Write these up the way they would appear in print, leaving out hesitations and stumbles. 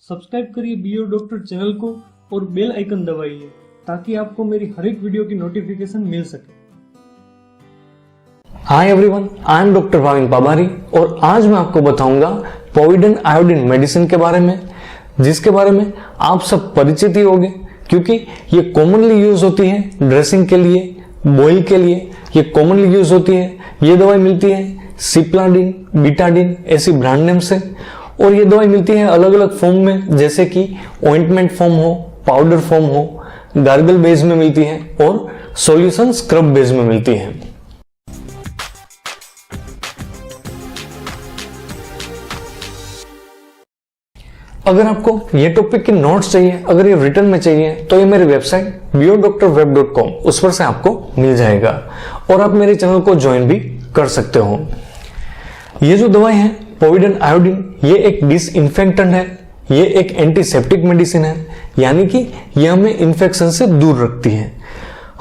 Subscribe करिए BO doctor channel को और बेल आइकन दबाइए ताकि आपको मेरी हर एक वीडियो की नोटिफिकेशन मिल सके। Hi everyone, I am doctor Bhavin Pabari और आज मैं आपको बताऊंगा पोविडन आयोडीन मेडिसिन के बारे में, जिसके बारे में आप सब परिचित ही होंगे क्योंकि ये कॉमनली यूज होती है ड्रेसिंग के लिए, बॉयल के लिए ये कॉमनली यूज होती है। ये दवाई मिलती है सिप्लाडिन, बीटाडिन ऐसी ब्रांड नेम से, और ये दवाई मिलती है अलग अलग फॉर्म में, जैसे कि ऑइंटमेंट फॉर्म हो, पाउडर फॉर्म हो, गार्गल बेस में मिलती है और सॉल्यूशन स्क्रब बेस में मिलती है। अगर आपको ये टॉपिक के नोट्स चाहिए, अगर ये रिटर्न में चाहिए, तो ये मेरी वेबसाइट biodoctorweb.com उस पर से आपको मिल जाएगा और आप मेरे चैनल को ज्वाइन भी कर सकते हो। ये जो दवाई है पोविडन आयोडीन, ये एक डिसइंफेक्टेंट है, ये एक एंटीसेप्टिक मेडिसिन है, यानी कि ये हमें इन्फेक्शन से दूर रखती है।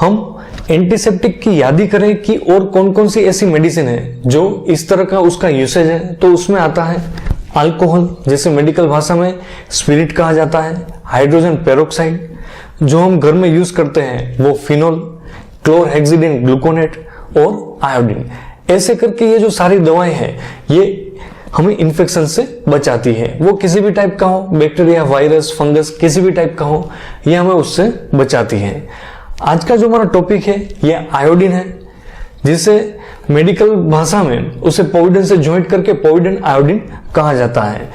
हम एंटीसेप्टिक की याद ही करें कि और कौन कौन सी ऐसी मेडिसिन है जो इस तरह का उसका यूसेज है, तो उसमें आता है अल्कोहल, जैसे मेडिकल भाषा में स्पिरिट कहा जाता है, हाइड्रोजन पेरोक्साइड, जो हम घर में यूज करते हैं वो फिनोल, क्लोरहेक्सिडिन ग्लूकोनेट और आयोडीन। ऐसे करके ये जो सारी दवाएं हैं ये हमें इन्फेक्शन से बचाती है। वो किसी भी टाइप का हो, बैक्टीरिया, वायरस, फंगस, किसी भी टाइप का हो, ये हमें उससे बचाती है। आज का जो हमारा टॉपिक है ये आयोडीन है, जिसे मेडिकल भाषा में उसे पोविडन से ज्वाइंट करके पोविडन आयोडीन कहा जाता है।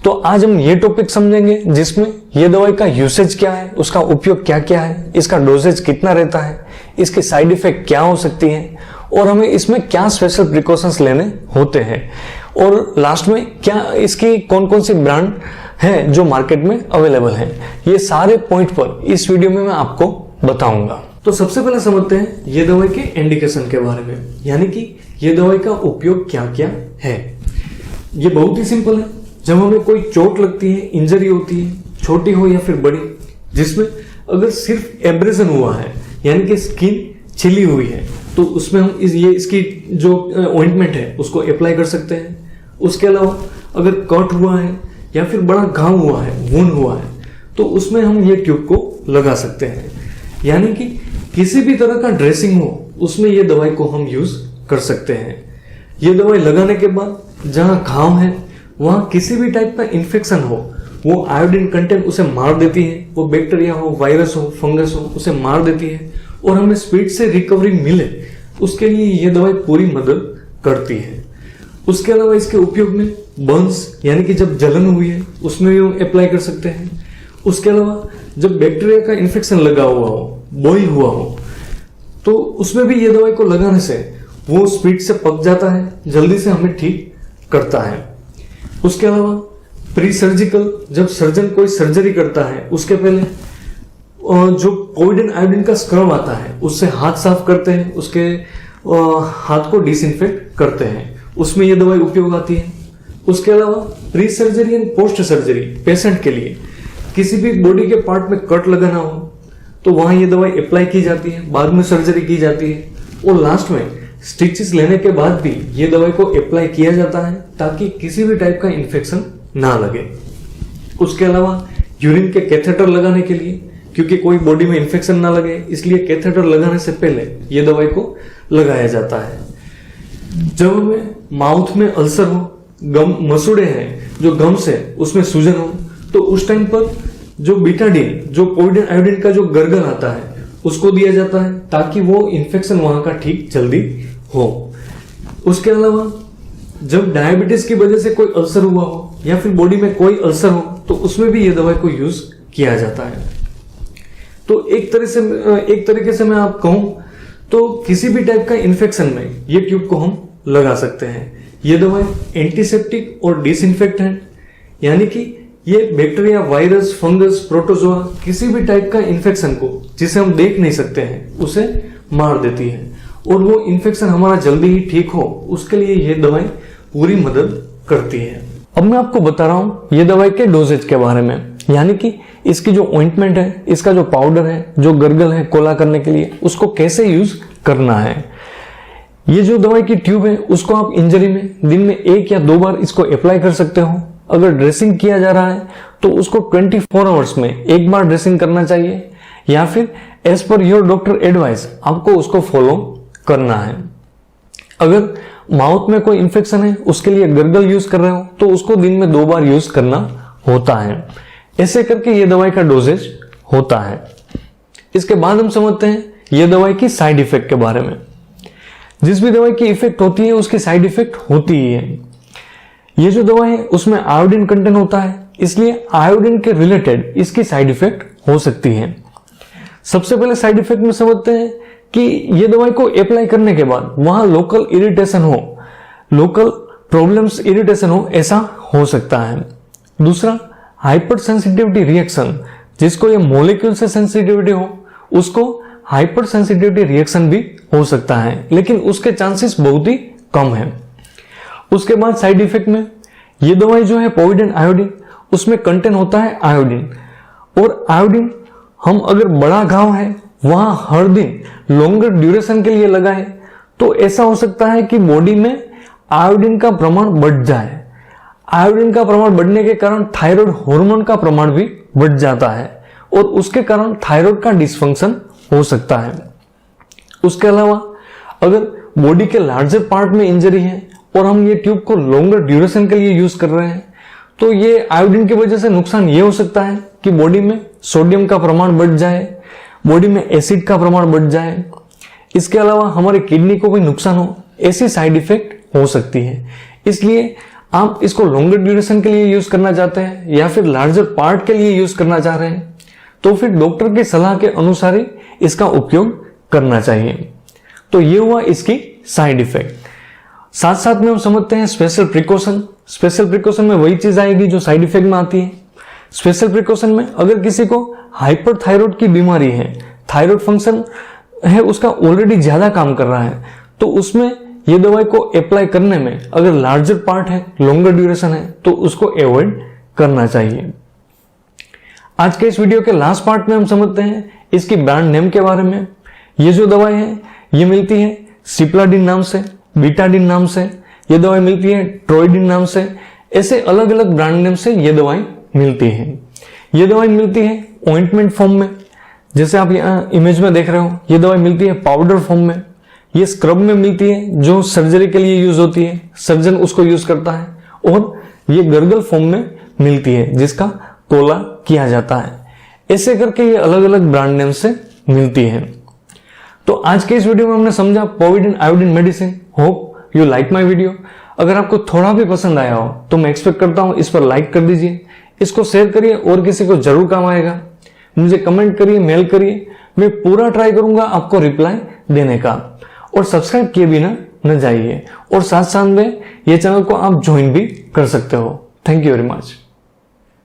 तो आज हम ये टॉपिक समझेंगे जिसमें ये दवाई का यूसेज क्या है, उसका उपयोग क्या क्या है, इसका डोजेज कितना रहता है, इसके साइड इफेक्ट क्या हो सकती है और हमें इसमें क्या स्पेशल प्रिकॉशंस लेने होते हैं, और लास्ट में क्या इसकी कौन कौन सी ब्रांड है जो मार्केट में अवेलेबल है। ये सारे पॉइंट पर इस वीडियो में मैं आपको बताऊंगा। तो सबसे पहले समझते हैं ये दवाई के इंडिकेशन के बारे में, यानी कि ये दवाई का उपयोग क्या क्या है। ये बहुत ही सिंपल है। जब हमें कोई चोट लगती है, इंजरी होती है, छोटी हो या फिर बड़ी, जिसमें अगर सिर्फ एब्रेजन हुआ है यानी कि स्किन छिली हुई है, तो उसमें हम इसकी जो ऑइंटमेंट है उसको अप्लाई कर सकते हैं। उसके अलावा अगर कट हुआ है या फिर बड़ा घाव हुआ है, वुंड हुआ है, तो उसमें हम ये ट्यूब को लगा सकते हैं। यानी कि किसी भी तरह का ड्रेसिंग हो उसमें ये दवाई को हम यूज कर सकते हैं। ये दवाई लगाने के बाद जहां घाव है वहां किसी भी टाइप का इन्फेक्शन हो, वो आयोडीन कंटेंट उसे मार देती है। वो बैक्टीरिया हो, वायरस हो, फंगस हो, उसे मार देती है और हमें स्पीड से रिकवरी मिले, उसके लिए ये दवाई पूरी मदद करती है। उसके अलावा इसके उपयोग में बर्न्स यानी कि जब जलन हुई है उसमें भी हम अप्लाई कर सकते हैं। उसके अलावा जब बैक्टीरिया का इन्फेक्शन लगा हुआ हो, बॉयल हुआ हो, तो उसमें भी ये दवाई को लगाने से वो स्पीड से पक जाता है, जल्दी से हमें ठीक करता है। उसके अलावा प्री सर्जिकल, जब सर्जन कोई सर्जरी करता है उसके पहले जो पोविडन आयोडीन का स्क्रब आता है उससे हाथ साफ करते हैं, उसके हाथ को डिसइंफेक्ट करते हैं, उसमें यह दवाई उपयोग आती है। उसके अलावा pre surgery and post surgery patient के लिए किसी भी बॉडी के पार्ट में कट लगाना हो तो वहां ये दवाई अप्लाई की जाती है, बाद में सर्जरी की जाती है और लास्ट में स्टिचेस लेने के बाद भी ये दवाई को अप्लाई किया जाता है ताकि किसी भी टाइप का इन्फेक्शन ना लगे। उसके अलावा यूरिन के कैथेटर लगाने के लिए, क्योंकि कोई बॉडी में इन्फेक्शन ना लगे, इसलिए कैथेटर लगाने से पहले ये दवाई को लगाया जाता है। जब हमें माउथ में अल्सर हो, गम मसूड़े हैं जो गम्स है उसमें सूजन हो, तो उस टाइम पर जो बीटाडिन, जो पोविडन आयोडीन का जो गर्गल आता है उसको दिया जाता है ताकि वो इन्फेक्शन वहां का ठीक जल्दी हो। उसके अलावा जब डायबिटीज की वजह से कोई अल्सर हुआ हो या फिर बॉडी में कोई अल्सर हो तो उसमें भी ये दवाई को यूज किया जाता है। तो एक तरीके से मैं आप कहूं तो किसी भी टाइप का इन्फेक्शन में ये ट्यूब को हम लगा सकते हैं। ये दवाई एंटीसेप्टिक और डिसइंफेक्टेंट, यानी कि ये बैक्टीरिया, वायरस, फंगस, प्रोटोजोआ, किसी भी टाइप का इन्फेक्शन को जिसे हम देख नहीं सकते हैं उसे मार देती है और वो इन्फेक्शन हमारा जल्दी ही ठीक हो, उसके लिए ये दवाई पूरी मदद करती है। अब मैं आपको बता रहा हूं ये दवाई के डोजेज के बारे में, यानी कि इसकी जो ऑइंटमेंट है, इसका जो पाउडर है, जो गर्गल है कोला करने के लिए, उसको कैसे यूज करना है। ये जो दवाई की ट्यूब है उसको आप इंजरी में दिन में 1 या 2 बार इसको अप्लाई कर सकते हो अगर ड्रेसिंग किया जा रहा है तो उसको 24 आवर्स में एक बार ड्रेसिंग करना चाहिए, या फिर as per your doctor advice आपको उसको फॉलो करना है। अगर माउथ में कोई इंफेक्शन है, उसके लिए गर्गल यूज कर रहे हो तो उसको दिन में 2 बार यूज करना होता है। ऐसे करके ये दवाई का डोजेज होता है। इसके बाद हम समझते हैं ये दवाई की साइड इफेक्ट के बारे में। जिस भी दवाई की इफेक्ट होती है उसकी साइड इफेक्ट होती ही है। ये जो दवाई है उसमें आयोडीन कंटेंट होता है, इसलिए आयोडीन के रिलेटेड इसकी साइड इफेक्ट हो सकती है। सबसे पहले साइड इफेक्ट में समझते हैं कि ये दवाई को अप्लाई करने के बाद वहां लोकल इरिटेशन हो, लोकल प्रॉब्लम्स इरिटेशन हो, ऐसा हो सकता है। दूसरा, हाइपर सेंसिटिविटी रिएक्शन, जिसको ये मॉलिक्यूल से सेंसिटिविटी हो उसको हाइपर सेंसिटिविटी रिएक्शन भी हो सकता है, लेकिन उसके चांसेस बहुत ही कम है। उसके बाद साइड इफेक्ट में ये दवाई जो है पोविडेंट आयोडीन, उसमें कंटेंट होता है आयोडीन, और आयोडीन हम अगर बड़ा घाव है वहां हर दिन लॉन्गर ड्यूरेशन के लिए लगाए तो ऐसा हो सकता है कि बॉडी में आयोडीन का प्रमाण बढ़ जाए। आयोडीन का प्रमाण बढ़ने के कारण थायराइड हार्मोन का प्रमाण भी बढ़ जाता है और उसके कारण थायराइड का डिसफंक्शन हो सकता है। उसके अलावा अगर बॉडी के लार्जर पार्ट में इंजरी है और हम ये ट्यूब को लॉन्गर ड्यूरेशन के लिए यूज कर रहे हैं तो ये आयोडीन की वजह से नुकसान ये हो सकता है कि बॉडी में सोडियम का प्रमाण बढ़ जाए, बॉडी में एसिड का प्रमाण बढ़ जाए। इसके अलावा हमारी किडनी को भी नुकसान हो, ऐसी साइड इफेक्ट हो सकती है। इसलिए आप इसको लॉन्गर ड्यूरेशन के लिए यूज करना चाहते हैं या फिर लार्जर पार्ट के लिए यूज करना चाह रहे हैं तो फिर डॉक्टर की सलाह के अनुसार ही इसका उपयोग करना चाहिए। तो ये हुआ इसकी साइड इफेक्ट। साथ साथ में हम समझते हैं स्पेशल प्रिकॉशन। स्पेशल प्रिकॉशन में वही चीज आएगी जो साइड इफेक्ट में आती है। स्पेशल प्रिकॉशन में अगर किसी को हाइपरथायराइड की बीमारी है, थायराइड फंक्शन है उसका ऑलरेडी ज्यादा काम कर रहा है, तो उसमें ये दवाई को अप्लाई करने में अगर लार्जर पार्ट है, लॉन्गर ड्यूरेशन है, तो उसको अवॉइड करना चाहिए। आज के इस वीडियो के लास्ट पार्ट में हम समझते हैं इसकी ब्रांड नेम के बारे में। ये जो दवाई है ये मिलती है सिप्लाडिन नाम से, बीटाडिन नाम से, ये दवाई मिलती है ट्रोइडिन नाम से। ऐसे अलग अलग ब्रांड नेम से ये दवाई मिलती है। ये दवाई मिलती है ऑइंटमेंट फॉर्म में, जैसे आप यहाँ इमेज में देख रहे हो। ये दवाई मिलती है पाउडर फॉर्म में, ये स्क्रब में मिलती है जो सर्जरी के लिए यूज होती है, सर्जन उसको यूज करता है, और ये गर्गल फॉर्म में मिलती है जिसका कोला किया जाता है। ऐसे करके ये अलग अलग ब्रांड नेम से मिलती है। तो आज के इस वीडियो में हमने समझा povidone iodine medicine. Hope you like my video. अगर आपको थोड़ा भी पसंद आया हो तो मैं एक्सपेक्ट करता हूं इस पर लाइक कर दीजिए, इसको शेयर करिए और किसी को जरूर काम आएगा। मुझे कमेंट करिए, मेल करिए, मैं पूरा ट्राई करूंगा आपको रिप्लाई देने का। और सब्सक्राइब किए बिना न जाइए, और साथ साथ में ये चैनल को आप ज्वाइन भी कर सकते हो। Thank you very much.